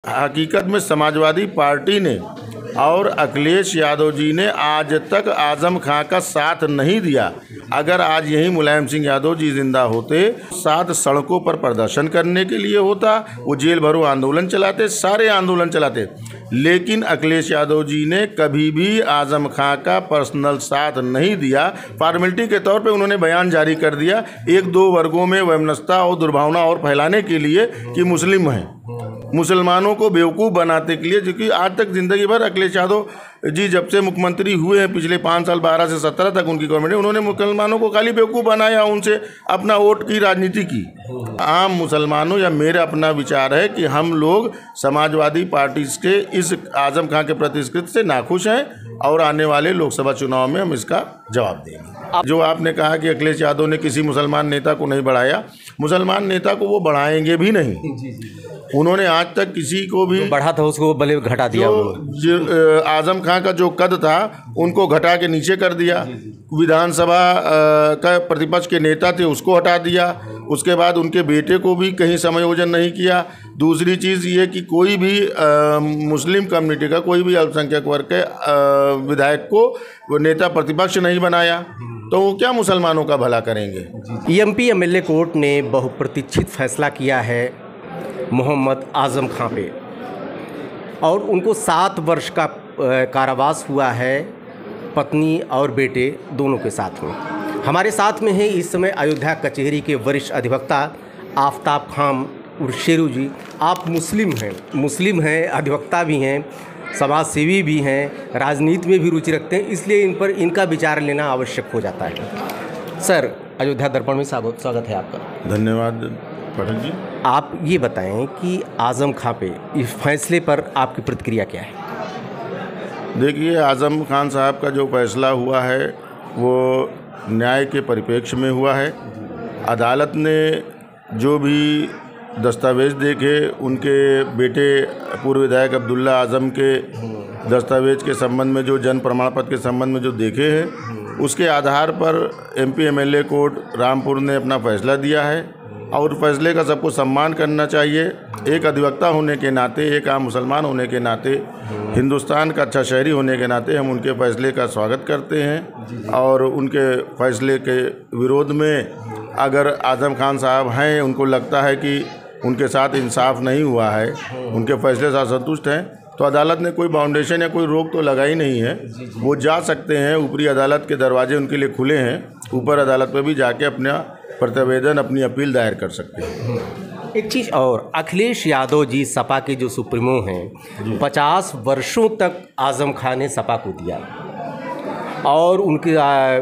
हकीकत में समाजवादी पार्टी ने और अखिलेश यादव जी ने आज तक आजम खां का साथ नहीं दिया। अगर आज यही मुलायम सिंह यादव जी जिंदा होते, साथ सड़कों पर प्रदर्शन करने के लिए होता, वो जेल भरो आंदोलन चलाते, सारे आंदोलन चलाते। लेकिन अखिलेश यादव जी ने कभी भी आजम खां का पर्सनल साथ नहीं दिया। फॉर्मेलिटी के तौर पे उन्होंने बयान जारी कर दिया, एक दो वर्गों में वैमनस्यता और दुर्भावना और फैलाने के लिए कि मुस्लिम हैं, मुसलमानों को बेवकूफ़ बनाने के लिए। क्योंकि आज तक ज़िंदगी भर अखिलेश यादव जी जब से मुख्यमंत्री हुए हैं, पिछले 5 साल 12 से 17 तक उनकी गवर्नमेंट है, उन्होंने मुसलमानों को खाली बेवकूफ़ बनाया, उनसे अपना वोट की राजनीति की। आम मुसलमानों या मेरा अपना विचार है कि हम लोग समाजवादी पार्टी के इस आजम खां के प्रतिष्ठित से नाखुश हैं और आने वाले लोकसभा चुनाव में हम इसका जवाब देंगे। जो आपने कहा कि अखिलेश यादव ने किसी मुसलमान नेता को नहीं बढ़ाया, मुसलमान नेता को वो बढ़ाएंगे भी नहीं। उन्होंने आज तक किसी को भी बढ़ा था, उसको भले घटा दिया। जो आजम खां का जो कद था उनको घटा के नीचे कर दिया। विधानसभा का प्रतिपक्ष के नेता थे उसको हटा दिया। उसके बाद उनके बेटे को भी कहीं समायोजन नहीं किया। दूसरी चीज़ ये कि कोई भी मुस्लिम कम्युनिटी का कोई भी अल्पसंख्यक वर्ग के विधायक को नेता प्रतिपक्ष नहीं बनाया, तो वो क्या मुसलमानों का भला करेंगे। ईएमपी एमएलए कोर्ट ने बहुप्रतीक्षित फैसला किया है मोहम्मद आजम खां पे, और उनको 7 वर्ष का कारावास हुआ है, पत्नी और बेटे दोनों के साथ में। हमारे साथ में है इस समय अयोध्या कचहरी के वरिष्ठ अधिवक्ता आफ्ताब खान उर्फ शेरू जी। आप मुस्लिम हैं, अधिवक्ता भी हैं, समाज सेवी भी हैं, राजनीति में भी रुचि रखते हैं, इसलिए इन पर इनका विचार लेना आवश्यक हो जाता है। सर, अयोध्या दर्पण में स्वागत है आपका। धन्यवाद पटेल जी। आप ये बताएं कि आजम खां पे इस फैसले पर आपकी प्रतिक्रिया क्या है। देखिए, आजम खान साहब का जो फैसला हुआ है वो न्याय के परिप्रेक्ष्य में हुआ है। अदालत ने जो भी दस्तावेज़ देखे, उनके बेटे पूर्व विधायक अब्दुल्ला आजम के दस्तावेज के संबंध में, जो जन्म प्रमाण पत्र के संबंध में जो देखे हैं, उसके आधार पर एमपी एमएलए कोर्ट रामपुर ने अपना फैसला दिया है और फैसले का सबको सम्मान करना चाहिए। एक अधिवक्ता होने के नाते, एक आम मुसलमान होने के नाते, हिंदुस्तान का अच्छा शहरी होने के नाते हम उनके फैसले का स्वागत करते हैं। और उनके फैसले के विरोध में अगर आजम खान साहब हैं, उनको लगता है कि उनके साथ इंसाफ नहीं हुआ है, उनके फैसले से असंतुष्ट हैं, तो अदालत ने कोई बाउंडेशन या कोई रोक तो लगाई नहीं है। वो जा सकते हैं, ऊपरी अदालत के दरवाजे उनके लिए खुले हैं, ऊपर अदालत पर भी जाके अपना प्रतिवेदन, अपनी अपील दायर कर सकते हैं। एक चीज़ और, अखिलेश यादव जी सपा के जो सुप्रीमो हैं, 50 वर्षों तक आजम खां ने सपा को दिया और उनके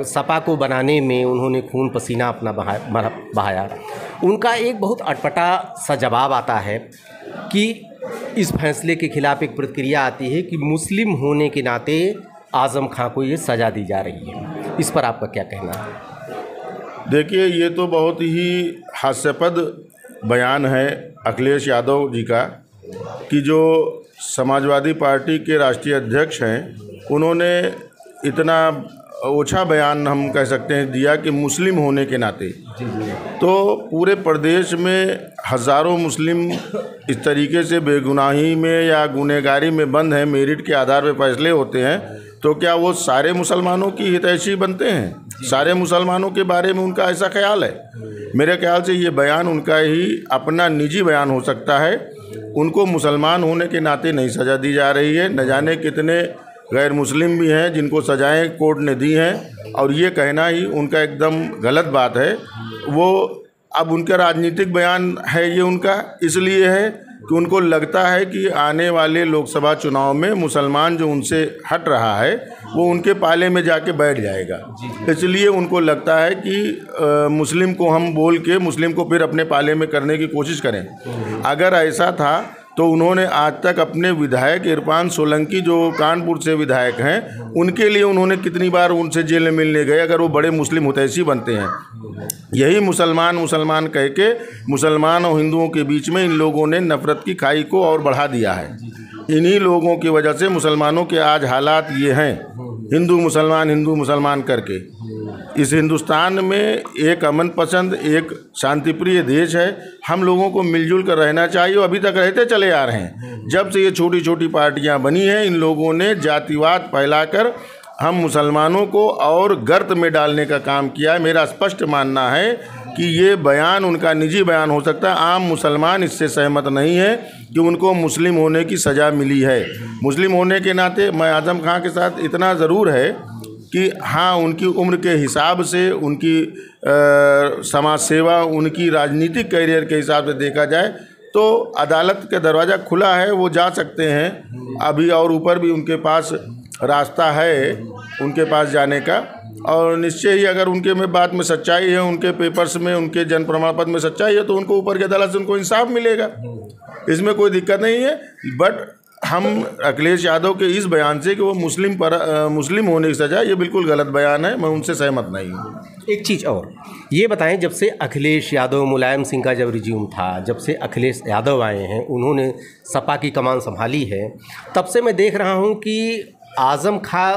सपा को बनाने में उन्होंने खून पसीना अपना बहाया। उनका एक बहुत अटपटा सा जवाब आता है कि इस फैसले के खिलाफ एक प्रतिक्रिया आती है कि मुस्लिम होने के नाते आजम खां को ये सज़ा दी जा रही है। इस पर आपका क्या कहना है। देखिए, ये तो बहुत ही हास्यास्पद बयान है अखिलेश यादव जी का कि जो समाजवादी पार्टी के राष्ट्रीय अध्यक्ष हैं, उन्होंने इतना ओछा बयान, हम कह सकते हैं, दिया कि मुस्लिम होने के नाते। तो पूरे प्रदेश में हज़ारों मुस्लिम इस तरीके से बेगुनाही में या गुनहगारी में बंद हैं, मेरिट के आधार पर फैसले होते हैं, तो क्या वो सारे मुसलमानों की हितैषी बनते हैं? सारे मुसलमानों के बारे में उनका ऐसा ख्याल है? मेरे ख्याल से ये बयान उनका ही अपना निजी बयान हो सकता है। उनको मुसलमान होने के नाते नहीं सज़ा दी जा रही है। न जाने कितने गैर मुस्लिम भी हैं जिनको सज़ाएं कोर्ट ने दी हैं, और ये कहना ही उनका एकदम गलत बात है। वो अब उनका राजनीतिक बयान है, ये उनका इसलिए है कि उनको लगता है कि आने वाले लोकसभा चुनाव में मुसलमान जो उनसे हट रहा है वो उनके पाले में जाके बैठ जाएगा। इसलिए उनको लगता है कि मुस्लिम को हम बोल के मुस्लिम को फिर अपने पाले में करने की कोशिश करें। अगर ऐसा था तो उन्होंने आज तक अपने विधायक इरफान सोलंकी, जो कानपुर से विधायक हैं, उनके लिए उन्होंने कितनी बार उनसे जेल में मिलने गए, अगर वो बड़े मुस्लिम हितैषी बनते हैं। यही मुसलमान कह के मुसलमान और हिंदुओं के बीच में इन लोगों ने नफरत की खाई को और बढ़ा दिया है। इन्हीं लोगों की वजह से मुसलमानों के आज हालात ये हैं, हिंदू मुसलमान करके। इस हिंदुस्तान में एक अमन पसंद, एक शांतिप्रिय देश है। हम लोगों को मिलजुल कर रहना चाहिए और अभी तक रहते चले आ रहे हैं। जब से ये छोटी छोटी पार्टियां बनी हैं, इन लोगों ने जातिवाद फैलाकर हम मुसलमानों को और गर्त में डालने का काम किया है। मेरा स्पष्ट मानना है कि ये बयान उनका निजी बयान हो सकता है, आम मुसलमान इससे सहमत नहीं है कि उनको मुस्लिम होने की सज़ा मिली है। मुस्लिम होने के नाते मैं आज़म खां के साथ इतना ज़रूर है कि हाँ, उनकी उम्र के हिसाब से, उनकी समाज सेवा, उनकी राजनीतिक करियर के हिसाब से देखा जाए तो अदालत का दरवाज़ा खुला है, वो जा सकते हैं अभी, और ऊपर भी उनके पास रास्ता है उनके पास जाने का। और निश्चय ही अगर उनके में बात में सच्चाई है, उनके पेपर्स में, उनके जन्म प्रमाण पत्र में सच्चाई है, तो उनको ऊपर की अदालत से उनको इंसाफ मिलेगा, इसमें कोई दिक्कत नहीं है। बट हम अखिलेश यादव के इस बयान से कि वो मुस्लिम होने की सज़ा, ये बिल्कुल गलत बयान है, मैं उनसे सहमत नहीं हूँ। एक चीज़ और ये बताएं, जब से अखिलेश यादव, मुलायम सिंह का जब रिज्यूम था, जब से अखिलेश यादव आए हैं, उन्होंने सपा की कमान संभाली है, तब से मैं देख रहा हूँ कि आज़म खां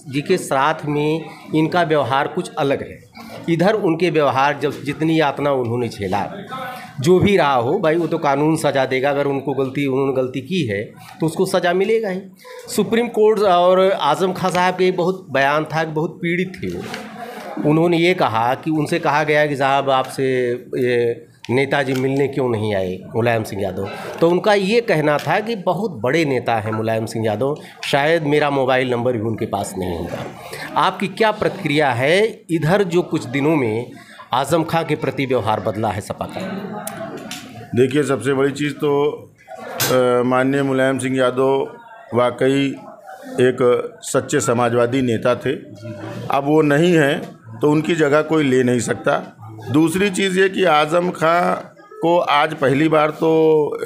जी के साथ में इनका व्यवहार कुछ अलग है। इधर उनके व्यवहार, जब जितनी यातना उन्होंने झेला, जो भी रहा हो भाई, वो तो कानून सज़ा देगा। अगर उन्होंने गलती की है तो उसको सज़ा मिलेगा ही। सुप्रीम कोर्ट और आज़म खां साहब के बहुत बयान था कि बहुत पीड़ित थे वो। उन्होंने ये कहा कि उनसे कहा गया कि साहब आपसे ये नेताजी मिलने क्यों नहीं आए, मुलायम सिंह यादव। तो उनका ये कहना था कि बहुत बड़े नेता हैं मुलायम सिंह यादव, शायद मेरा मोबाइल नंबर भी उनके पास नहीं होगा। आपकी क्या प्रतिक्रिया है? इधर जो कुछ दिनों में आज़म खां के प्रति व्यवहार बदला है सपा का। देखिए, सबसे बड़ी चीज़ तो माननीय मुलायम सिंह यादव वाकई एक सच्चे समाजवादी नेता थे। अब वो नहीं हैं तो उनकी जगह कोई ले नहीं सकता। दूसरी चीज़ ये कि आज़म खां को आज पहली बार तो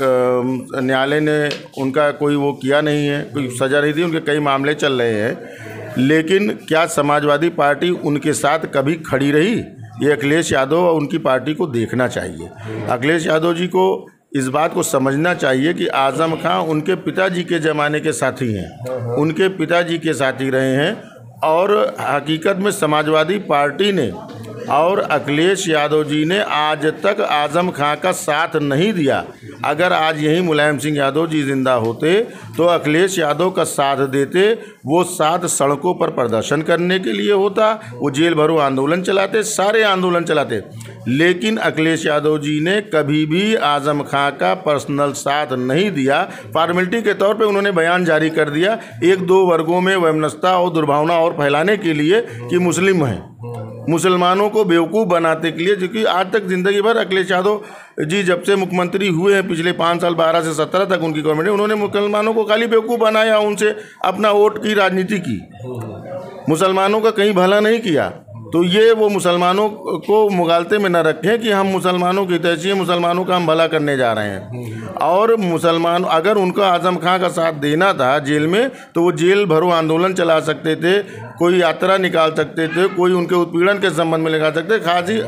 न्यायालय ने उनका कोई वो किया नहीं है, कोई सज़ा नहीं दी, उनके कई मामले चल रहे हैं। लेकिन क्या समाजवादी पार्टी उनके साथ कभी खड़ी रही? ये अखिलेश यादव और उनकी पार्टी को देखना चाहिए। अखिलेश यादव जी को इस बात को समझना चाहिए कि आज़म खां उनके पिताजी के ज़माने के साथी हैं, उनके पिताजी के साथी रहे हैं। और हकीकत में समाजवादी पार्टी ने और अखिलेश यादव जी ने आज तक आज़म खां का साथ नहीं दिया। अगर आज यही मुलायम सिंह यादव जी जिंदा होते तो अखिलेश यादव का साथ देते। वो साथ सड़कों पर प्रदर्शन करने के लिए होता, वो जेल भरो आंदोलन चलाते, सारे आंदोलन चलाते। लेकिन अखिलेश यादव जी ने कभी भी आज़म खां का पर्सनल साथ नहीं दिया। फॉर्मेलिटी के तौर पे उन्होंने बयान जारी कर दिया, एक दो वर्गों में वैमनस्यता और दुर्भावना और फैलाने के लिए कि मुस्लिम हैं, मुसलमानों को बेवकूफ़ बनाने के लिए। क्योंकि आज तक ज़िंदगी भर अखिलेश यादव जी जब से मुख्यमंत्री हुए हैं, पिछले 5 साल 12 से 17 तक उनकी गवर्नमेंट है, उन्होंने मुसलमानों को खाली बेवकूफ़ बनाया, उनसे अपना वोट की राजनीति की, मुसलमानों का कहीं भला नहीं किया। तो ये वो मुसलमानों को मुगालते में न रखें कि हम मुसलमानों की हितैषी हैं, मुसलमानों का हम भला करने जा रहे हैं। और मुसलमान अगर उनका आज़म खां का साथ देना था जेल में, तो वो जेल भरो आंदोलन चला सकते थे, कोई यात्रा निकाल सकते थे, कोई उनके उत्पीड़न के संबंध में लगा सकते। खासी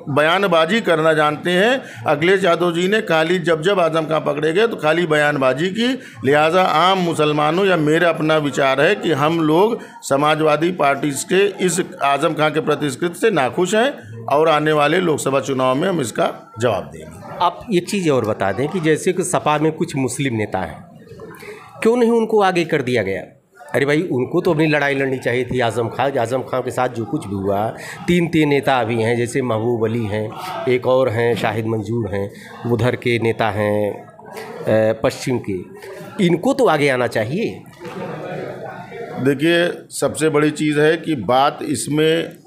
बयानबाजी करना जानते हैं अखिलेश यादव जी ने। खाली जब आज़म खां पकड़े गए तो खाली बयानबाजी की। लिहाजा आम मुसलमानों, या मेरा अपना विचार है कि हम लोग समाजवादी पार्टी के इस आज़म खां के प्रतिष्ठित से नाखुश हैं और आने वाले लोकसभा चुनाव में हम इसका जवाब देंगे। आप एक चीज़ और बता दें कि जैसे कि सपा में कुछ मुस्लिम नेता हैं, क्यों नहीं उनको आगे कर दिया गया? अरे भाई, उनको तो अपनी लड़ाई लड़नी चाहिए थी। आज़म खां के साथ जो कुछ भी हुआ, 3 नेता अभी हैं, जैसे महबूब अली हैं, एक और हैं शाहिद मंजूर हैं, उधर के नेता हैं पश्चिम के, इनको तो आगे आना चाहिए। देखिए, सबसे बड़ी चीज़ है कि बात इसमें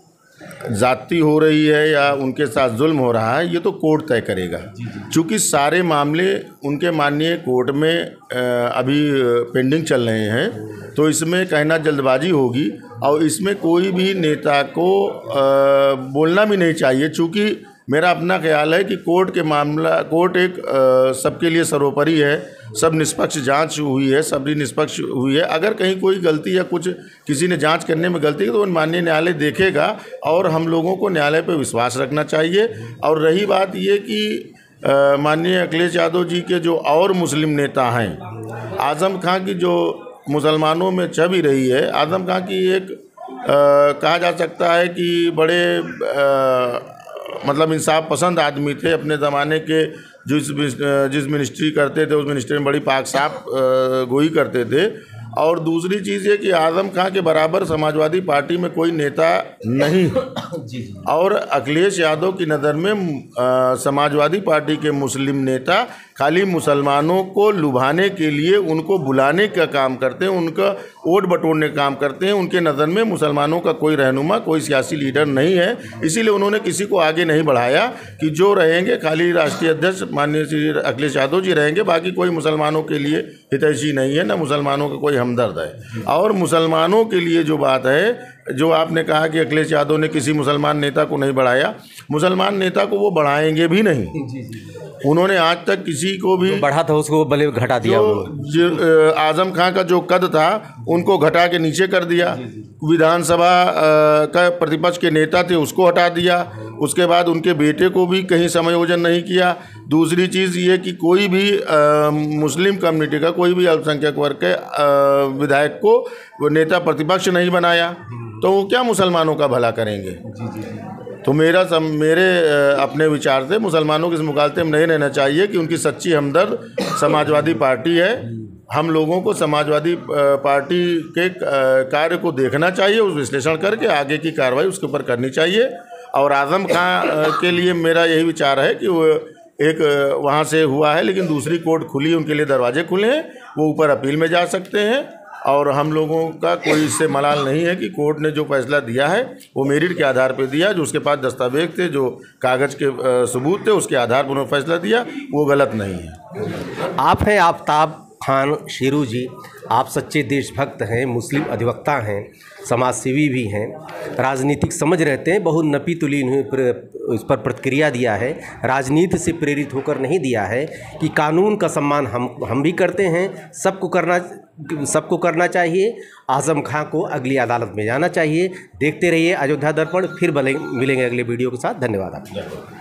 जाति हो रही है या उनके साथ जुल्म हो रहा है, ये तो कोर्ट तय करेगा। चूँकि सारे मामले उनके माननीय कोर्ट में अभी पेंडिंग चल रहे हैं, तो इसमें कहना जल्दबाजी होगी और इसमें कोई भी नेता को बोलना भी नहीं चाहिए। चूँकि मेरा अपना ख्याल है कि कोर्ट एक सबके लिए सर्वोपरि है, सब निष्पक्ष जांच हुई है, सभी निष्पक्ष हुई है। अगर कहीं कोई गलती या कुछ किसी ने जांच करने में गलती की तो माननीय न्यायालय देखेगा और हम लोगों को न्यायालय पर विश्वास रखना चाहिए। और रही बात ये कि माननीय अखिलेश यादव जी के जो और मुस्लिम नेता हैं, आज़म खां की जो मुसलमानों में छवि रही है, आज़म खां की एक कहा जा सकता है कि बड़े मतलब इंसाफ पसंद आदमी थे। अपने ज़माने के जिस मिनिस्ट्री करते थे उस मिनिस्ट्री में बड़ी पाक साफ गोई करते थे। और दूसरी चीज़ ये कि आज़म खां के बराबर समाजवादी पार्टी में कोई नेता नहीं है। और अखिलेश यादव की नज़र में समाजवादी पार्टी के मुस्लिम नेता खाली मुसलमानों को लुभाने के लिए उनको बुलाने का काम करते हैं, उनका वोट बटोरने का काम करते हैं। उनके नज़र में मुसलमानों का कोई रहनुमा, कोई सियासी लीडर नहीं है। इसीलिए उन्होंने किसी को आगे नहीं बढ़ाया कि जो रहेंगे खाली राष्ट्रीय अध्यक्ष माननीय श्री अखिलेश यादव जी रहेंगे, बाकी कोई मुसलमानों के लिए हितैषी नहीं है, ना मुसलमानों का कोई हमदर्द है। और मुसलमानों के लिए जो बात है, जो आपने कहा कि अखिलेश यादव ने किसी मुसलमान नेता को नहीं बढ़ाया, मुसलमान नेता को वो बढ़ाएंगे भी नहीं। उन्होंने आज तक किसी को भी बढ़ा था उसको भले घटा दिया। जो आज़म खां का जो कद था उनको घटा के नीचे कर दिया। विधानसभा का प्रतिपक्ष के नेता थे उसको हटा दिया। उसके बाद उनके बेटे को भी कहीं समायोजन नहीं किया। दूसरी चीज़ ये कि कोई भी मुस्लिम कम्युनिटी का कोई भी अल्पसंख्यक वर्ग के विधायक को नेता प्रतिपक्ष नहीं बनाया, तो वो क्या मुसलमानों का भला करेंगे। तो मेरे अपने विचार से मुसलमानों के इस मुकाबले में नहीं रहना चाहिए कि उनकी सच्ची हमदर्द समाजवादी पार्टी है। हम लोगों को समाजवादी पार्टी के कार्य को देखना चाहिए, उस विश्लेषण करके आगे की कार्रवाई उसके ऊपर करनी चाहिए। और आज़म खां के लिए मेरा यही विचार है कि वो एक वहाँ से हुआ है, लेकिन दूसरी कोर्ट खुली, उनके लिए दरवाजे खुले हैं, वो ऊपर अपील में जा सकते हैं। और हम लोगों का कोई इससे मलाल नहीं है कि कोर्ट ने जो फैसला दिया है वो मेरिट के आधार पर दिया। जो उसके पास दस्तावेज थे, जो कागज़ के सबूत थे, उसके आधार पर उन्होंने फैसला दिया, वो गलत नहीं है। आप हैं आफ्ताब खान शेरू जी, आप सच्चे देशभक्त हैं, मुस्लिम अधिवक्ता हैं, समाजसेवी भी हैं, राजनीतिक समझ रहते हैं। बहुत नपी तुली इस पर प्रतिक्रिया दिया है, राजनीति से प्रेरित होकर नहीं दिया है कि कानून का सम्मान हम भी करते हैं, सबको करना चाहिए। आज़म खां को अगली अदालत में जाना चाहिए। देखते रहिए अयोध्या दर्पण, फिर मिलेंगे अगले वीडियो के साथ। धन्यवाद आपका।